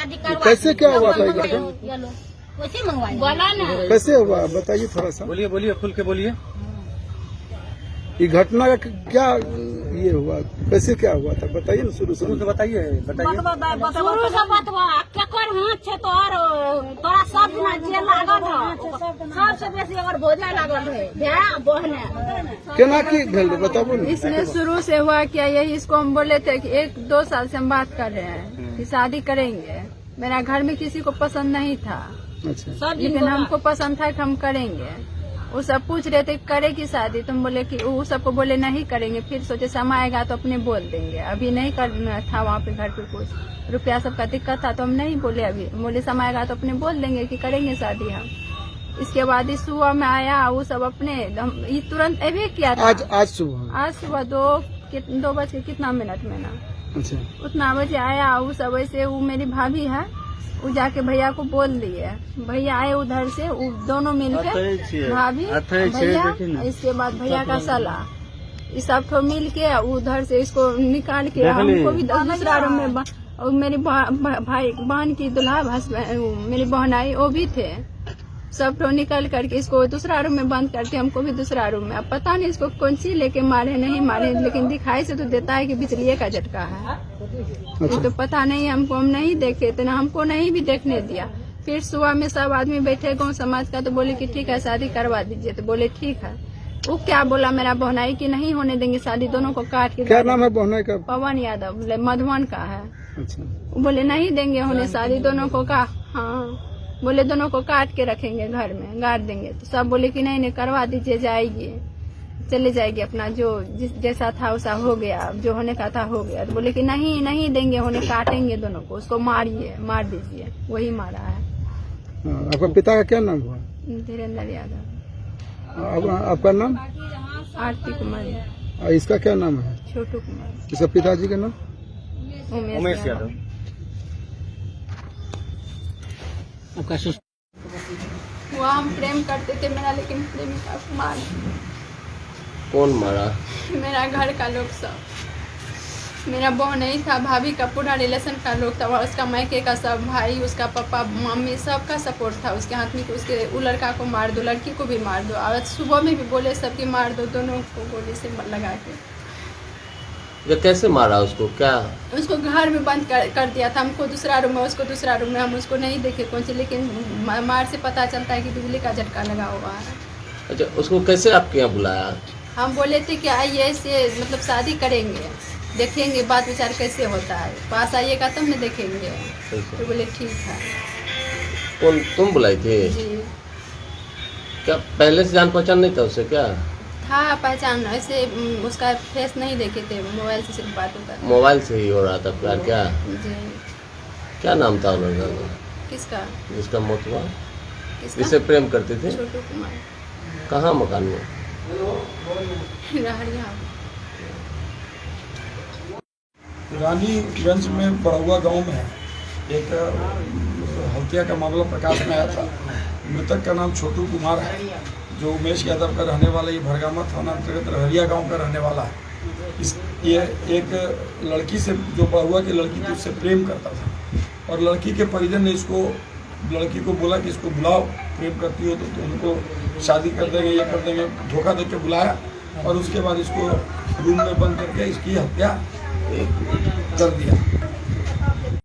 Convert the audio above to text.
शादी करवा। कैसे क्या हुआ था? कैसे मंगवाया बोला ना, कैसे हुआ बताइए थोड़ा सा। बोलिए बोलिए, खुल के बोलिए। ये घटना का क्या ये हुआ, कैसे क्या हुआ था बताइए ना, शुरू शुरू से बताइए बताइए। शुरू से बतवा केकर हाथ छे तोर, तोरा सब दिन जे लागल है सबसे बेसी अगर भोजा लागल है भैया बहने केना की भेल बताबो ना। इसमें शुरू से हुआ क्या, यही इसको हम बोले थे कि 1-2 साल से हम बात कर रहे हैं कि शादी करेंगे। मेरा घर में किसी को पसंद नहीं था, अच्छा, लेकिन हमको पसंद था कि हम करेंगे। वो सब पूछ रहे थे करेगी शादी, तुम बोले कि वो सबको बोले नहीं करेंगे। फिर सोचे समय आएगा तो अपने बोल देंगे, अभी नहीं करना था वहाँ पे घर पे कुछ रुपया सबका दिक्कत था तो हम नहीं बोले। अभी बोले समय आएगा तो अपने बोल देंगे कि करेंगे शादी हम। इसके बाद इस सुबह में आया वो सब अपने ये तुरंत अभी किया था। आज सुबह 2 बज के कितना मिनट में ना, अच्छा, उतना बजे आया वो सब। ऐसे वो मेरी भाभी है, वो जाके भैया को बोल दिए। भैया आए उधर से, वो दोनों मिलके भाभी भैया, इसके बाद भैया का साला, इस सब को मिल के उधर से इसको निकाल के हमको भी दूसरा रूम में और मेरी भाई बहन की दुल्हा मेरी बहन आई वो भी थे। सब तो निकल करके इसको दूसरा रूम में बंद करके हमको भी दूसरा रूम में। अब पता नहीं इसको कौन सी लेके मारे नहीं मारे, लेकिन दिखाई से तो देता है कि बिजली का झटका है। ये तो पता नहीं, हमको हम नहीं देखे इतना, हमको नहीं भी देखने दिया। फिर सुबह में सब आदमी बैठे गाँव समाज का, तो बोले कि ठीक है शादी करवा दीजिए। तो बोले ठीक है। वो क्या बोला मेरा बहनाई की नहीं होने देंगे शादी, दोनों को काट के। क्या नाम है बहनाई का? पवन यादव, बोले मधुबन का है। अच्छा, वो बोले नहीं देंगे होने शादी, दोनों को का हाँ बोले दोनों को काट के रखेंगे घर में, गाड़ देंगे। तो सब बोले कि नहीं करवा दीजिए, जाएगी चले जाएगी अपना, जो जैसा था वैसा हो गया, जो होने का था हो गया। तो बोले कि नहीं देंगे होने, काटेंगे दोनों को, उसको मार दीजिए। वही मारा है। आपका पिता का क्या नाम हुआ? धीरेन्द्र यादव। आपका नाम? आरती कुमार। इसका क्या नाम है? छोटू कुमार। इसका पिताजी का नाम? उमेश यादव। वो हम प्रेम करते थे मेरा, लेकिन प्रेमिका को मार। कौन मारा? मेरा घर का लोग सब, मेरा बहन नहीं था, भाभी का पूरा रिलेशन का लोग था, उसका मायके का सब भाई, उसका पापा मम्मी सबका सपोर्ट था उसके हाथ में कि उसके वो लड़का को मार दो, लड़की को भी मार दो। और सुबह में भी बोले सबकी मार दो, दोनों को गोली से लगा के। ये कैसे मारा उसको? क्या उसको घर में बंद कर दिया था, हमको दूसरा रूम में, उसको दूसरा रूम में। हम उसको नहीं देखे कौन सी, लेकिन मार से पता चलता है कि बिजली का झटका लगा हुआ है। अच्छा, उसको कैसे आपके यहाँ बुलाया? हम बोले थे कि आइए ऐसे मतलब शादी करेंगे, देखेंगे बात विचार कैसे होता है, पास आइएगा तब न देखेंगे। तो बोले ठीक है। कौन तुम बुलाई थी? जी क्या पहले से जान पहचान नहीं था उससे? क्या था पहचान, ऐसे उसका फेस नहीं देखे थे, मोबाइल से सिर्फ बात होता था। मोबाइल से ही हो रहा था प्यार? क्या जी। क्या नाम था उन्होंने किसका? जिसका मौत हुआ? किसका? जिससे प्रेम करते थे? छोटू कुमार। कहाँ मकान में? रहरिया। रानीगंज में बड़ौआ गांव में एक हत्या का मामला प्रकाश में आया था। मृतक का नाम छोटू कुमार है, जो उमेश यादव का रहने वाला, ये भरगामा थाना अंतर्गत रहरिया गांव का रहने वाला है। ये एक लड़की से, जो बड़ौआ की लड़की थी, उससे प्रेम करता था। और लड़की के परिजन ने लड़की को बोला कि इसको बुलाओ, प्रेम करती हो तो उनको शादी कर देंगे, ये कर देंगे। धोखा दे के बुलाया और उसके बाद इसको रूम में बंद करके इसकी हत्या कर दिया।